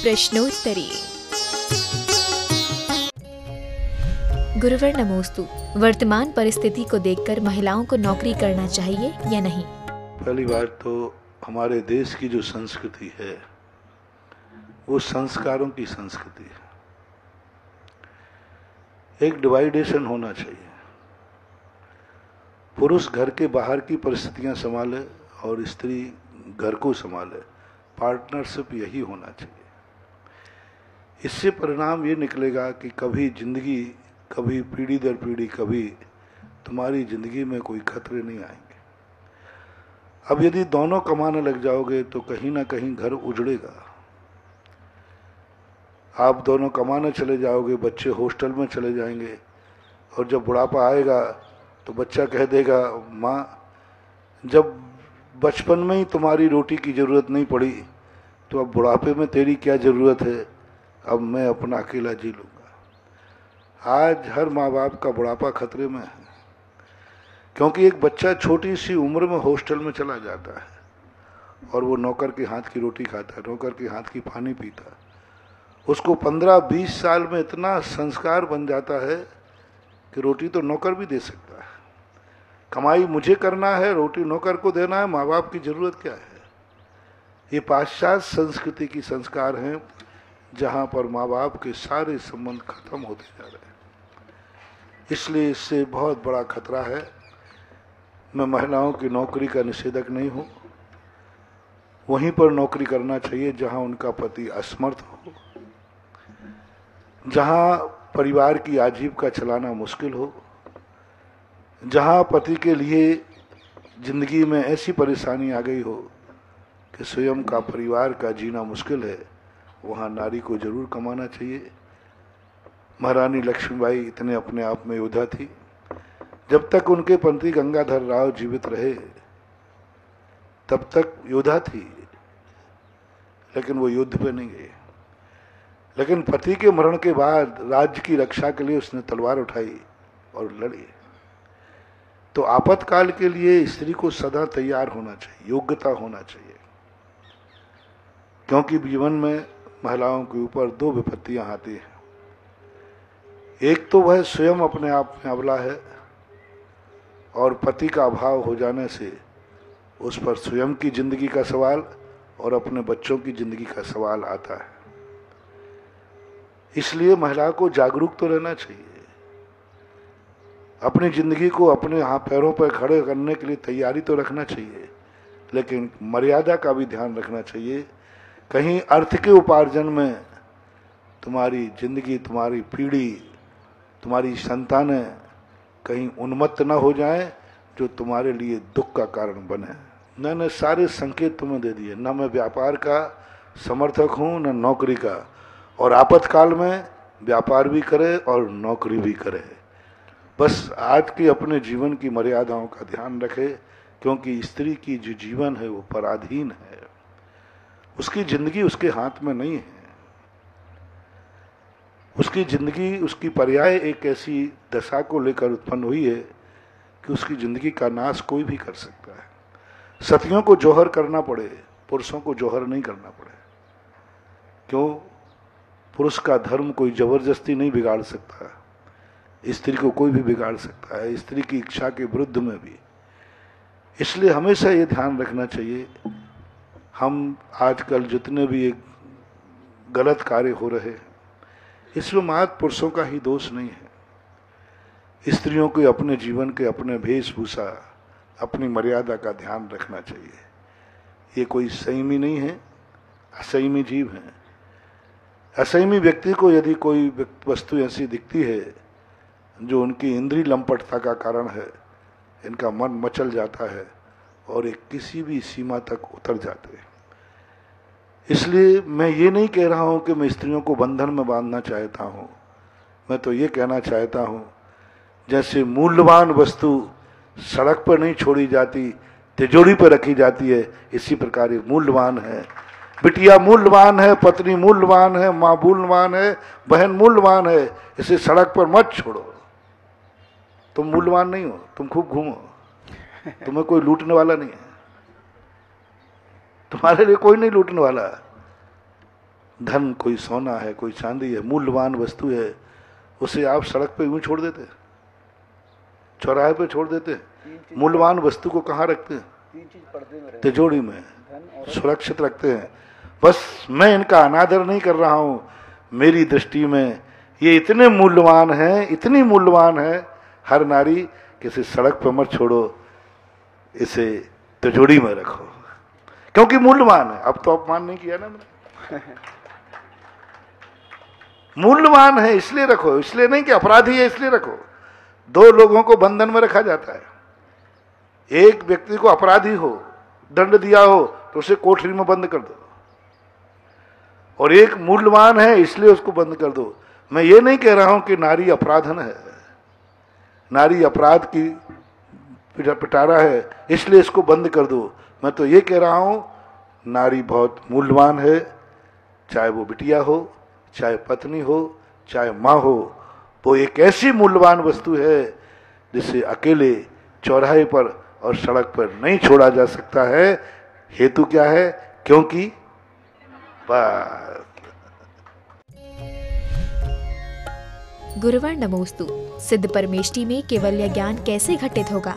प्रश्नोत्तरी। गुरुवर नमोस्तु। वर्तमान परिस्थिति को देखकर महिलाओं को नौकरी करना चाहिए या नहीं? पहली बात तो हमारे देश की जो संस्कृति है वो संस्कारों की संस्कृति है। एक डिवाइडेशन होना चाहिए। पुरुष घर के बाहर की परिस्थितियां संभाले और स्त्री घर को संभाले। पार्टनरशिप यही होना चाहिए। इससे परिणाम ये निकलेगा कि कभी जिंदगी, कभी पीढ़ी दर पीढ़ी, कभी तुम्हारी जिंदगी में कोई खतरे नहीं आएंगे। अब यदि दोनों कमाने लग जाओगे तो कहीं ना कहीं घर उजड़ेगा। आप दोनों कमाने चले जाओगे, बच्चे हॉस्टल में चले जाएंगे और जब बुढ़ापा आएगा तो बच्चा कह देगा, माँ जब बचपन में ही तुम्हारी रोटी की ज़रूरत नहीं पड़ी तो अब बुढ़ापे में तेरी क्या ज़रूरत है, अब मैं अपना अकेला जी लूँगा। आज हर माँ बाप का बुढ़ापा खतरे में है, क्योंकि एक बच्चा छोटी सी उम्र में हॉस्टल में चला जाता है और वो नौकर के हाथ की रोटी खाता है, नौकर के हाथ की पानी पीता है। उसको 15-20 साल में इतना संस्कार बन जाता है कि रोटी तो नौकर भी दे सकता है। कमाई मुझे करना है, रोटी नौकर को देना है, माँ बाप की जरूरत क्या है। ये पाश्चात्य संस्कृति की संस्कार हैं जहाँ पर माँ बाप के सारे संबंध खत्म होते जा रहे हैं। इसलिए इससे बहुत बड़ा खतरा है। मैं महिलाओं की नौकरी का निषेधक नहीं हूँ। वहीं पर नौकरी करना चाहिए जहाँ उनका पति असमर्थ हो, जहाँ परिवार की आजीविका चलाना मुश्किल हो, जहाँ पति के लिए जिंदगी में ऐसी परेशानी आ गई हो कि स्वयं का परिवार का जीना मुश्किल है, वहाँ नारी को जरूर कमाना चाहिए। महारानी लक्ष्मीबाई इतने अपने आप में योद्धा थी। जब तक उनके पति गंगाधर राव जीवित रहे तब तक योद्धा थी, लेकिन वो युद्ध पे नहीं गए। लेकिन पति के मरण के बाद राज्य की रक्षा के लिए उसने तलवार उठाई और लड़ी। तो आपातकाल के लिए स्त्री को सदा तैयार होना चाहिए, योग्यता होना चाहिए, क्योंकि जीवन में महिलाओं के ऊपर दो विपत्तियां आती हैं। एक तो वह स्वयं अपने आप में अबला है और पति का अभाव हो जाने से उस पर स्वयं की जिंदगी का सवाल और अपने बच्चों की जिंदगी का सवाल आता है। इसलिए महिला को जागरूक तो रहना चाहिए। अपनी जिंदगी को अपने पैरों पर खड़े करने के लिए तैयारी तो रखना चाहिए, लेकिन मर्यादा का भी ध्यान रखना चाहिए। कहीं अर्थ के उपार्जन में तुम्हारी जिंदगी, तुम्हारी पीढ़ी, तुम्हारी संतानें कहीं उन्मत्त न हो जाएं जो तुम्हारे लिए दुख का कारण बने। मैंने सारे संकेत तुम्हें दे दिए। न मैं व्यापार का समर्थक हूँ न नौकरी का, और आपातकाल में व्यापार भी करे और नौकरी भी करे। बस आज के अपने जीवन की मर्यादाओं का ध्यान रखे, क्योंकि स्त्री की जो जीवन है वो पराधीन है। उसकी जिंदगी उसके हाथ में नहीं है। उसकी जिंदगी, उसकी पर्याय एक ऐसी दशा को लेकर उत्पन्न हुई है कि उसकी जिंदगी का नाश कोई भी कर सकता है। सतियों को जौहर करना पड़े, पुरुषों को जौहर नहीं करना पड़े। क्यों? पुरुष का धर्म कोई जबरदस्ती नहीं बिगाड़ सकता, स्त्री को कोई भी बिगाड़ सकता है, स्त्री की इच्छा के विरुद्ध में भी। इसलिए हमेशा ये ध्यान रखना चाहिए। हम आजकल जितने भी एक गलत कार्य हो रहे हैं, इसमें मात्र पुरुषों का ही दोष नहीं है। स्त्रियों को अपने जीवन के, अपने वेशभूषा, अपनी मर्यादा का ध्यान रखना चाहिए। ये कोई संयमी नहीं है, असंयमी जीव है। असंयमी व्यक्ति को यदि कोई वस्तु ऐसी दिखती है जो उनकी इंद्रिय लंपटता का कारण है, इनका मन मचल जाता है और एक किसी भी सीमा तक उतर जाते हैं। इसलिए मैं ये नहीं कह रहा हूं कि मैं स्त्रियों को बंधन में बांधना चाहता हूं। मैं तो ये कहना चाहता हूं, जैसे मूल्यवान वस्तु सड़क पर नहीं छोड़ी जाती, तिजोरी पर रखी जाती है, इसी प्रकार ये मूल्यवान है। बिटिया मूल्यवान है, पत्नी मूल्यवान है, माँ मूल्यवान है, बहन मूल्यवान है। इसे सड़क पर मत छोड़ो। तुम मूल्यवान नहीं हो, तुम खूब घूमो, तुम्हें कोई लूटने वाला नहीं है। तुम्हारे लिए कोई नहीं लूटने वाला। धन कोई सोना है, कोई चांदी है, मूल्यवान वस्तु है, उसे आप सड़क पे यूं छोड़ देते, चौराहे पे छोड़ देते? मूल्यवान वस्तु को कहाँ रखते हैं? तिजोरी में सुरक्षित रखते हैं। बस मैं इनका अनादर नहीं कर रहा हूं, मेरी दृष्टि में ये इतने मूल्यवान हैं, इतनी मूल्यवान है हर नारी, किसी सड़क पर मत छोड़ो, इसे तिजोरी में रखो, क्योंकि मूल्यवान है। अब तो अपमान नहीं किया ना मैंने। मूल्यवान है इसलिए रखो, इसलिए नहीं कि अपराधी है इसलिए रखो। दो लोगों को बंधन में रखा जाता है, एक व्यक्ति को अपराधी हो, दंड दिया हो तो उसे कोठरी में बंद कर दो, और एक मूल्यवान है इसलिए उसको बंद कर दो। मैं ये नहीं कह रहा हूं कि नारी अपराधन है, नारी अपराध की पिटारा है इसलिए इसको बंद कर दो। मैं तो ये कह रहा हूं नारी बहुत मूल्यवान है, चाहे वो बिटिया हो, चाहे पत्नी हो, चाहे माँ हो, वो एक ऐसी मूल्यवान वस्तु है जिसे अकेले चौराहे पर और सड़क पर नहीं छोड़ा जा सकता है। हेतु क्या है? क्योंकि गुरुवर नमोस्तु। सिद्ध परमेष्टि में केवल्य ज्ञान कैसे घटित होगा?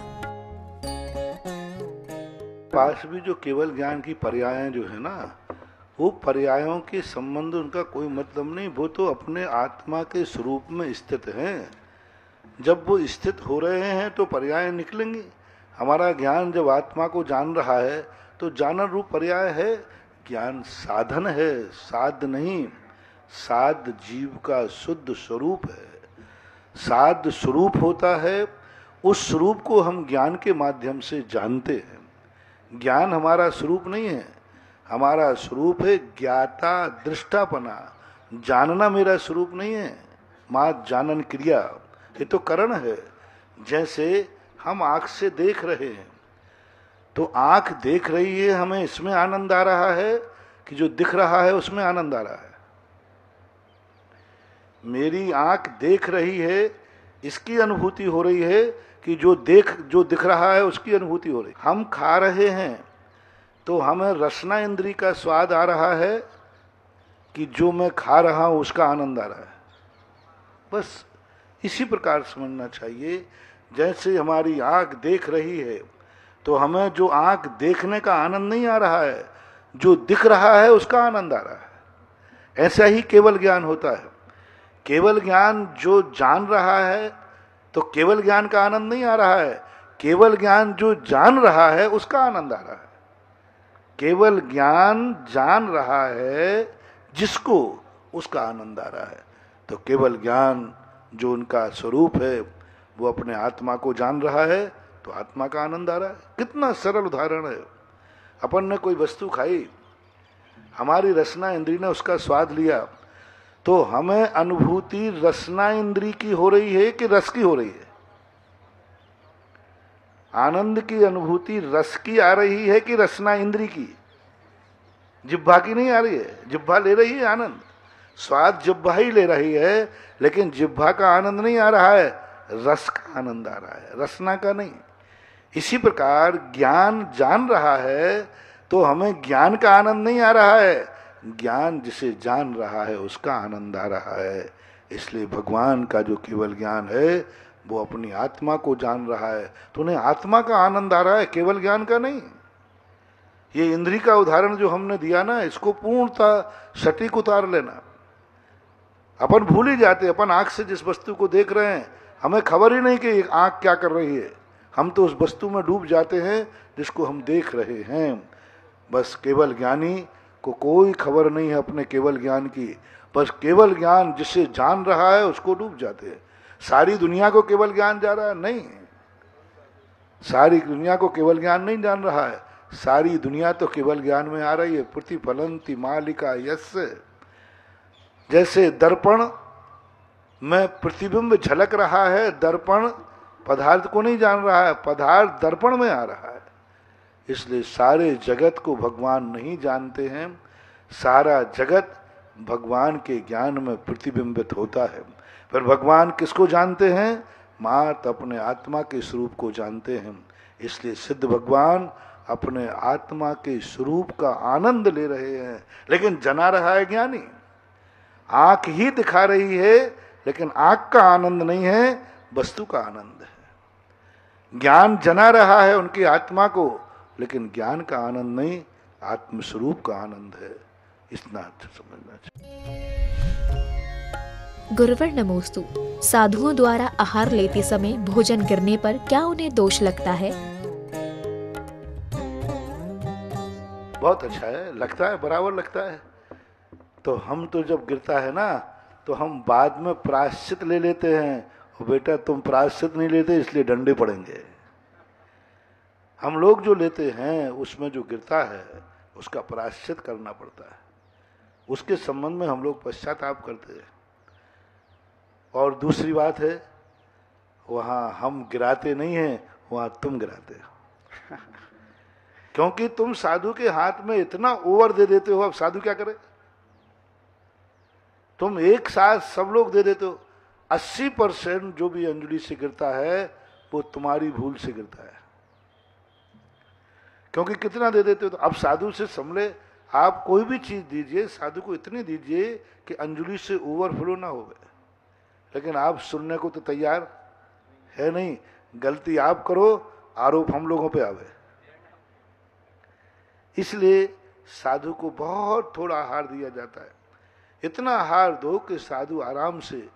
पास भी जो केवल ज्ञान की पर्याय जो है ना, वो पर्यायों के संबंध उनका कोई मतलब नहीं, वो तो अपने आत्मा के स्वरूप में स्थित हैं। जब वो स्थित हो रहे हैं तो पर्याय निकलेंगे। हमारा ज्ञान जब आत्मा को जान रहा है तो जानन रूप पर्याय है। ज्ञान साधन है, साध नहीं। साध जीव का शुद्ध स्वरूप है, साध स्वरूप होता है। उस स्वरूप को हम ज्ञान के माध्यम से जानते हैं। ज्ञान हमारा स्वरूप नहीं है, हमारा स्वरूप है ज्ञाता दृष्टापना। जानना मेरा स्वरूप नहीं है। मात जानन क्रिया, ये तो करण है। जैसे हम आंख से देख रहे हैं तो आंख देख रही है, हमें इसमें आनंद आ रहा है कि जो दिख रहा है उसमें आनंद आ रहा है? मेरी आंख देख रही है, इसकी अनुभूति हो रही है कि जो दिख रहा है उसकी अनुभूति हो रही। हम खा रहे हैं तो हमें रसना इंद्री का स्वाद आ रहा है कि जो मैं खा रहा हूं उसका आनंद आ रहा है। बस इसी प्रकार समझना चाहिए। जैसे हमारी आंख देख रही है तो हमें जो आंख देखने का आनंद नहीं आ रहा है, जो दिख रहा है उसका आनंद आ रहा है। ऐसा ही केवल ज्ञान होता है। केवल ज्ञान जो जान रहा है तो केवल ज्ञान का आनंद नहीं आ रहा है, केवल ज्ञान जो जान रहा है उसका आनंद आ रहा है। केवल ज्ञान जान रहा है जिसको, उसका आनंद आ रहा है। तो केवल ज्ञान जो उनका स्वरूप है वो अपने आत्मा को जान रहा है तो आत्मा का आनंद आ रहा है। कितना सरल उदाहरण है। अपन ने कोई वस्तु खाई, हमारी रसना इंद्री ने उसका स्वाद लिया, तो हमें अनुभूति रसना इंद्री की हो रही है कि रस की हो रही है? आनंद की अनुभूति रस की आ रही है कि रसना इंद्री की? जिह्वा की नहीं आ रही है। जिह्वा ले रही है आनंद, स्वाद जिह्वा ही ले रही है, लेकिन जिह्वा का आनंद नहीं आ रहा है, रस का आनंद आ रहा है, रसना का नहीं। इसी प्रकार ज्ञान जान रहा है तो हमें ज्ञान का आनंद नहीं आ रहा है, ज्ञान जिसे जान रहा है उसका आनंद आ रहा है। इसलिए भगवान का जो केवल ज्ञान है वो अपनी आत्मा को जान रहा है तो उन्हें आत्मा का आनंद आ रहा है, केवल ज्ञान का नहीं। ये इंद्री का उदाहरण जो हमने दिया ना, इसको पूर्णतः सटीक उतार लेना। अपन भूल ही जाते, अपन आंख से जिस वस्तु को देख रहे हैं हमें खबर ही नहीं कि आंख क्या कर रही है। हम तो उस वस्तु में डूब जाते हैं जिसको हम देख रहे हैं। बस केवल ज्ञानी को कोई खबर नहीं है अपने केवल ज्ञान की। बस केवल ज्ञान जिसे जान रहा है उसको डूब जाते हैं। सारी दुनिया को केवल ज्ञान जा रहा है? नहीं, सारी दुनिया को केवल ज्ञान नहीं जान रहा है। सारी दुनिया तो केवल ज्ञान में आ रही है। प्रतिफलंति मालिका यस्य, जैसे दर्पण में प्रतिबिंब झलक रहा है, दर्पण पदार्थ को नहीं जान रहा है, पदार्थ दर्पण में आ रहा है। इसलिए सारे जगत को भगवान नहीं जानते हैं, सारा जगत भगवान के ज्ञान में प्रतिबिंबित होता है। पर भगवान किसको जानते हैं? मात अपने आत्मा के स्वरूप को जानते हैं। इसलिए सिद्ध भगवान अपने आत्मा के स्वरूप का आनंद ले रहे हैं, लेकिन जना रहा है ज्ञानी। आंख ही दिखा रही है, लेकिन आंख का आनंद नहीं है, वस्तु का आनंद है। ज्ञान जना रहा है उनकी आत्मा को, लेकिन ज्ञान का आनंद नहीं, आत्मस्वरूप का आनंद है। इतना समझना चाहिए। गुरुवर नमोस्तु। साधुओं द्वारा आहार लेते समय भोजन गिरने पर क्या उन्हें दोष लगता है? बहुत अच्छा है, लगता है, बराबर लगता है। तो हम तो जब गिरता है ना, तो हम बाद में प्रायश्चित ले लेते हैं। बेटा तुम प्रायश्चित नहीं लेते इसलिए डंडे पड़ेंगे। हम लोग जो लेते हैं उसमें जो गिरता है उसका प्रायश्चित करना पड़ता है, उसके संबंध में हम लोग पश्चाताप करते हैं। और दूसरी बात है, वहां हम गिराते नहीं हैं, वहां तुम गिराते हो क्योंकि तुम साधु के हाथ में इतना ओवर दे देते हो। अब साधु क्या करे? तुम एक साथ सब लोग दे देते हो। 80% जो भी अंजलि से गिरता है वो तुम्हारी भूल से गिरता है, क्योंकि कितना दे देते हो। तो अब साधु से संभले, आप कोई भी चीज दीजिए, साधु को इतनी दीजिए कि अंजलि से ओवरफ्लो ना हो। लेकिन आप सुनने को तो तैयार है नहीं। गलती आप करो, आरोप हम लोगों पे आवे। इसलिए साधु को बहुत थोड़ा आहार दिया जाता है। इतना आहार दो कि साधु आराम से।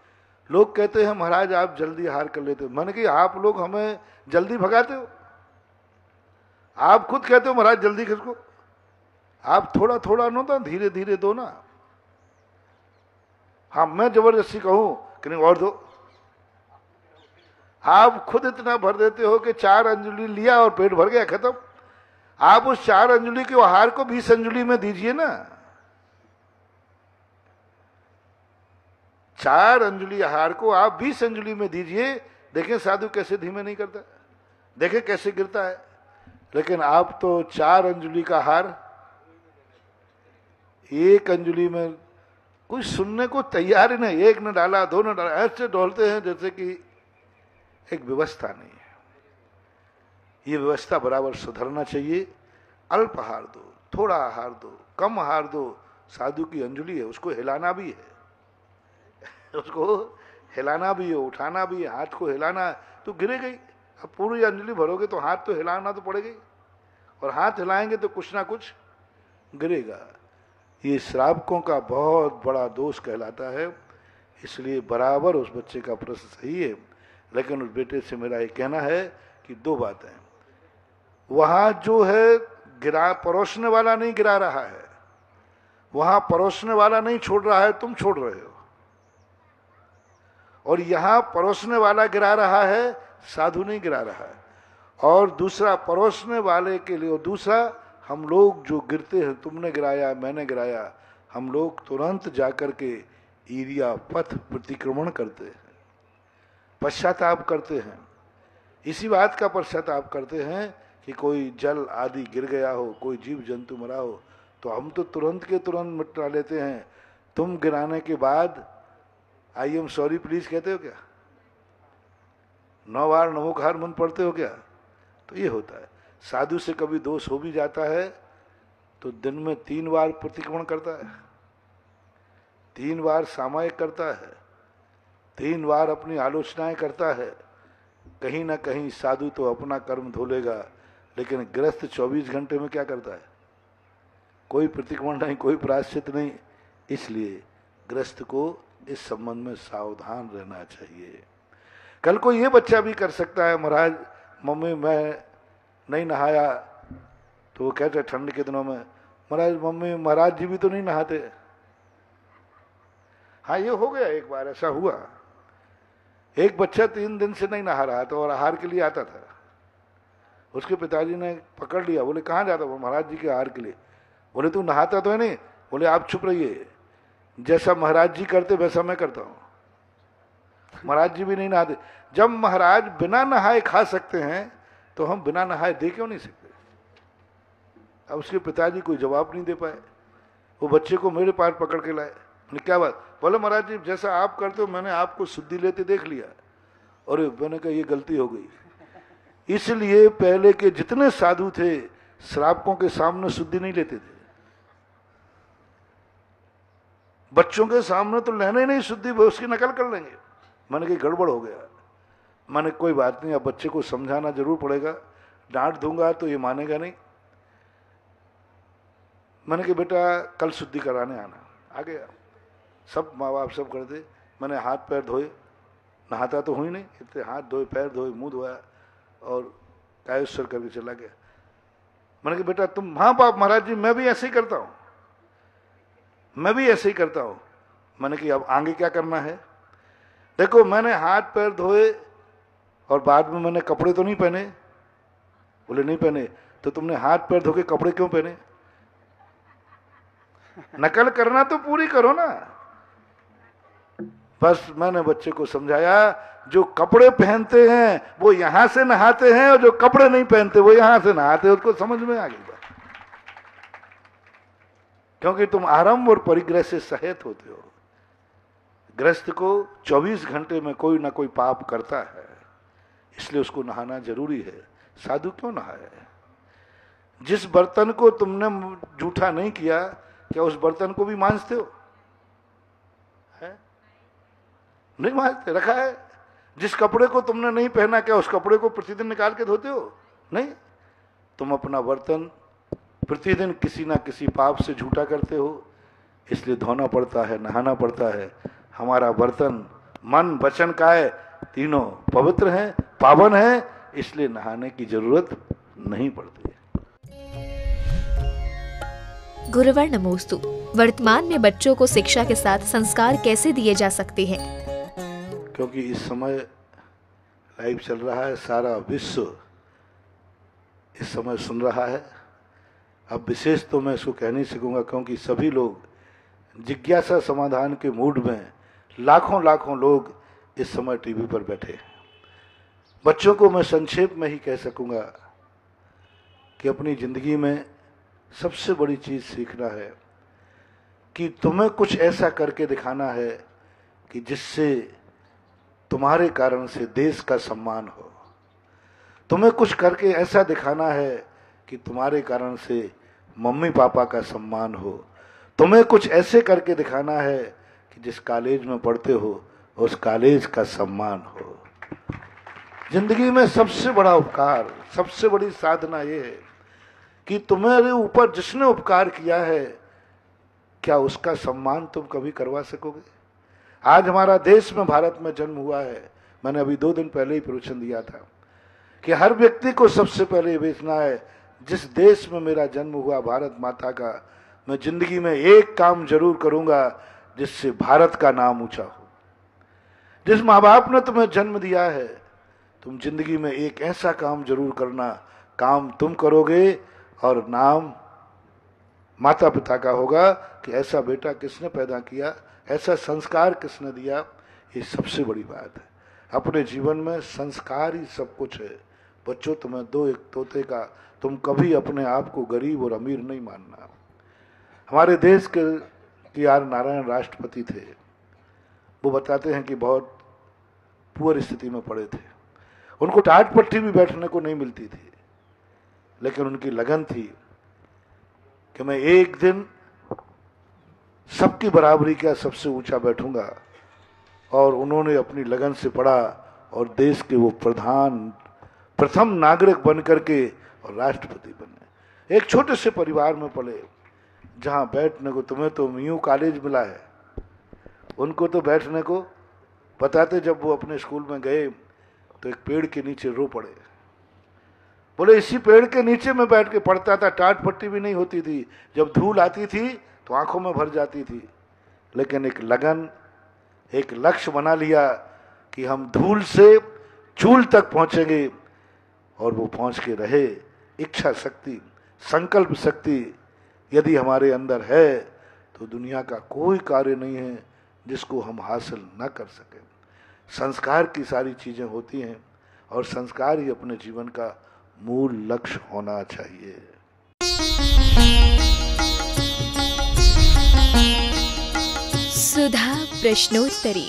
लोग कहते हैं महाराज आप जल्दी आहार कर लेते हो। मैंने कहा आप लोग हमें जल्दी भगाते हो। आप खुद कहते हो महाराज जल्दी किसको? आप थोड़ा थोड़ा नो तो धीरे धीरे दो ना। हाँ, मैं जबरदस्ती कहूं कि नहीं और दो। आप खुद इतना भर देते हो कि 4 अंजलि लिया और पेट भर गया, खत्म। आप उस 4 अंजलि के आहार को 20 अंजलि में दीजिए ना। 4 अंजलि आहार को आप 20 अंजलि में दीजिए। देखें साधु कैसे धीमे नहीं करता, देखें कैसे गिरता है। लेकिन आप तो 4 अंजलि का आहार 1 अंजलि में, कोई सुनने को तैयार ही नहीं। 1 न डाला, 2 न डाला, ऐसे डोलते हैं जैसे कि एक व्यवस्था नहीं है। ये व्यवस्था बराबर सुधरना चाहिए। अल्प आहार दो, थोड़ा आहार दो, कम आहार दो। साधु की अंजलि है, उसको हिलाना भी है उसको हिलाना भी है, उठाना भी है। हाथ को हिलाना तो गिरे गई। अब पूरी अंजलि भरोगे तो हाथ तो हिलाना तो पड़ेगा, और हाथ हिलाएंगे तो कुछ ना कुछ गिरेगा। ये श्रावकों का बहुत बड़ा दोष कहलाता है। इसलिए बराबर उस बच्चे का प्रश्न सही है, लेकिन उस बेटे से मेरा ये कहना है कि 2 बातें। वहां जो है गिरा, परोसने वाला नहीं गिरा रहा है, वहां परोसने वाला नहीं छोड़ रहा है, तुम छोड़ रहे हो। और यहां परोसने वाला गिरा रहा है, साधु नहीं गिरा रहा है। और दूसरा परोसने वाले के लिए, और दूसरा हम लोग जो गिरते हैं, तुमने गिराया मैंने गिराया, हम लोग तुरंत जाकर के एरिया पथ प्रतिक्रमण करते हैं, पश्चाताप करते हैं। इसी बात का पश्चाताप करते हैं कि कोई जल आदि गिर गया हो, कोई जीव जंतु मरा हो, तो हम तो तुरंत के तुरंत मिटा लेते हैं। तुम गिराने के बाद आई एम सॉरी प्लीज कहते हो क्या? 9 बार नमोकार मन पढ़ते हो क्या? तो ये होता है। साधु से कभी दोष हो भी जाता है तो दिन में 3 बार प्रतिक्रमण करता है, 3 बार सामायिक करता है, 3 बार अपनी आलोचनाएं करता है। कहीं ना कहीं साधु तो अपना कर्म धो लेगा, लेकिन गृहस्थ 24 घंटे में क्या करता है? कोई प्रतिक्रमण नहीं, कोई प्रायश्चित नहीं। इसलिए गृहस्थ को इस संबंध में सावधान रहना चाहिए। कल को ये बच्चा भी कर सकता है, महाराज मम्मी मैं नहीं नहाया, तो वो कहते ठंड के दिनों में महाराज मम्मी महाराज जी भी तो नहीं नहाते। हाँ ये हो गया, एक बार ऐसा हुआ। एक बच्चा 3 दिन से नहीं नहा रहा था और आहार के लिए आता था। उसके पिताजी ने पकड़ लिया, बोले कहाँ जाता हो? महाराज जी के आहार के लिए। बोले तू नहाता तो है नहीं? बोले आप चुप रहिए, जैसा महाराज जी करते वैसा मैं करता हूँ। महाराज जी भी नहीं नहाते। जब महाराज बिना नहाए खा सकते हैं तो हम बिना नहाए दे क्यों नहीं सकते? अब उसके पिताजी कोई जवाब नहीं दे पाए। वो बच्चे को मेरे पास पकड़ के लाए। क्या बात? बोले महाराज जी जैसा आप करते हो मैंने आपको शुद्धि लेते देख लिया। और मैंने कहा ये गलती हो गई। इसलिए पहले के जितने साधु थे श्रावकों के सामने शुद्धि नहीं लेते थे, बच्चों के सामने तो लेने ही नहीं शुद्धि, वो उसकी नकल कर लेंगे। मैंने कहा गड़बड़ हो गया। मैंने कोई बात नहीं, अब बच्चे को समझाना जरूर पड़ेगा, डांट दूंगा तो ये मानेगा नहीं। मैंने कहा बेटा कल शुद्धि कराने आना। आ गया, सब माँ बाप सब करते। मैंने हाथ पैर धोए, नहाता तो हुई नहीं, इतने हाथ धोए, पैर धोए, मुंह धोया और कायेश्वर करके चला गया। मैंने कहा बेटा तुम, हाँ बाप महाराज जी मैं भी ऐसे ही करता हूँ, मैं भी ऐसे ही करता हूँ। मैंने कहा अब आगे क्या करना है? देखो मैंने हाथ पैर धोए और बाद में मैंने कपड़े तो नहीं पहने। बोले नहीं पहने। तो तुमने हाथ पैर धो के कपड़े क्यों पहने? नकल करना तो पूरी करो ना। बस मैंने बच्चे को समझाया, जो कपड़े पहनते हैं वो यहां से नहाते हैं और जो कपड़े नहीं पहनते वो यहां से नहाते हैं। उसको समझ में आ गई बात, क्योंकि तुम आरंभ और परिग्रह से सहित होते हो। गृहस्थ को 24 घंटे में कोई ना कोई पाप करता है, इसलिए उसको नहाना जरूरी है। साधु क्यों नहाए? जिस बर्तन को तुमने जूठा नहीं किया, क्या उस बर्तन को भी मांजते हो? है? नहीं मांजते, रखा है। जिस कपड़े को तुमने नहीं पहना, क्या उस कपड़े को प्रतिदिन निकाल के धोते हो? नहीं। तुम अपना बर्तन प्रतिदिन किसी ना किसी पाप से झूठा करते हो, इसलिए धोना पड़ता है, नहाना पड़ता है। हमारा बर्तन मन वचन काया तीनों पवित्र हैं, पावन हैं, इसलिए नहाने की जरूरत नहीं पड़ती। गुरुवर नमोस्तु। वर्तमान में बच्चों को शिक्षा के साथ संस्कार कैसे दिए जा सकते हैं? क्योंकि इस समय लाइव चल रहा है, सारा विश्व इस समय सुन रहा है। अब विशेष तो मैं इसको कह नहीं सकूंगा, क्योंकि सभी लोग जिज्ञासा समाधान के मूड में, लाखों लाखों लोग इस समय टीवी पर बैठे हैं। बच्चों को मैं संक्षेप में ही कह सकूंगा कि अपनी जिंदगी में सबसे बड़ी चीज सीखना है कि तुम्हें कुछ ऐसा करके दिखाना है कि जिससे तुम्हारे कारण से देश का सम्मान हो। तुम्हें कुछ करके ऐसा दिखाना है कि तुम्हारे कारण से मम्मी पापा का सम्मान हो। तुम्हें कुछ ऐसे करके दिखाना है कि जिस कॉलेज में पढ़ते हो उस कॉलेज का सम्मान हो। जिंदगी में सबसे बड़ा उपकार, सबसे बड़ी साधना यह है कि तुम्हारे ऊपर जिसने उपकार किया है, क्या उसका सम्मान तुम कभी करवा सकोगे? आज हमारा देश में, भारत में जन्म हुआ है। मैंने अभी 2 दिन पहले ही प्रवचन दिया था कि हर व्यक्ति को सबसे पहले बेचना है, जिस देश में मेरा जन्म हुआ भारत माता का, मैं जिंदगी में एक काम जरूर करूंगा जिससे भारत का नाम ऊंचा हो। जिस माँ बाप ने तुम्हें जन्म दिया है, तुम जिंदगी में एक ऐसा काम जरूर करना, काम तुम करोगे और नाम माता पिता का होगा कि ऐसा बेटा किसने पैदा किया, ऐसा संस्कार किसने दिया। ये सबसे बड़ी बात है। अपने जीवन में संस्कार ही सब कुछ है। बच्चों, तुम्हें दो एक तोते का, तुम कभी अपने आप को गरीब और अमीर नहीं मानना। हमारे देश के आर नारायण राष्ट्रपति थे। वो बताते हैं कि बहुत पुअर स्थिति में पड़े थे। उनको टाट पट्टी भी बैठने को नहीं मिलती थी, लेकिन उनकी लगन थी कि मैं एक दिन सबकी बराबरी का सबसे ऊंचा बैठूंगा। और उन्होंने अपनी लगन से पढ़ा और देश के वो प्रथम नागरिक बन करके और राष्ट्रपति बने। एक छोटे से परिवार में पले, जहां बैठने को, तुम्हें तो मीयू कॉलेज मिला है, उनको तो बैठने को बताते। जब वो अपने स्कूल में गए तो एक पेड़ के नीचे रो पड़े। बोले इसी पेड़ के नीचे में बैठ के पढ़ता था, टाट पट्टी भी नहीं होती थी, जब धूल आती थी तो आंखों में भर जाती थी। लेकिन एक लगन, एक लक्ष्य बना लिया कि हम धूल से चूल तक पहुंचेंगे, और वो पहुंच के रहे। इच्छा शक्ति, संकल्प शक्ति यदि हमारे अंदर है तो दुनिया का कोई कार्य नहीं है जिसको हम हासिल न कर सके। संस्कार की सारी चीजें होती हैं और संस्कार ही अपने जीवन का मूल लक्ष्य होना चाहिए। सुधा प्रश्नोत्तरी।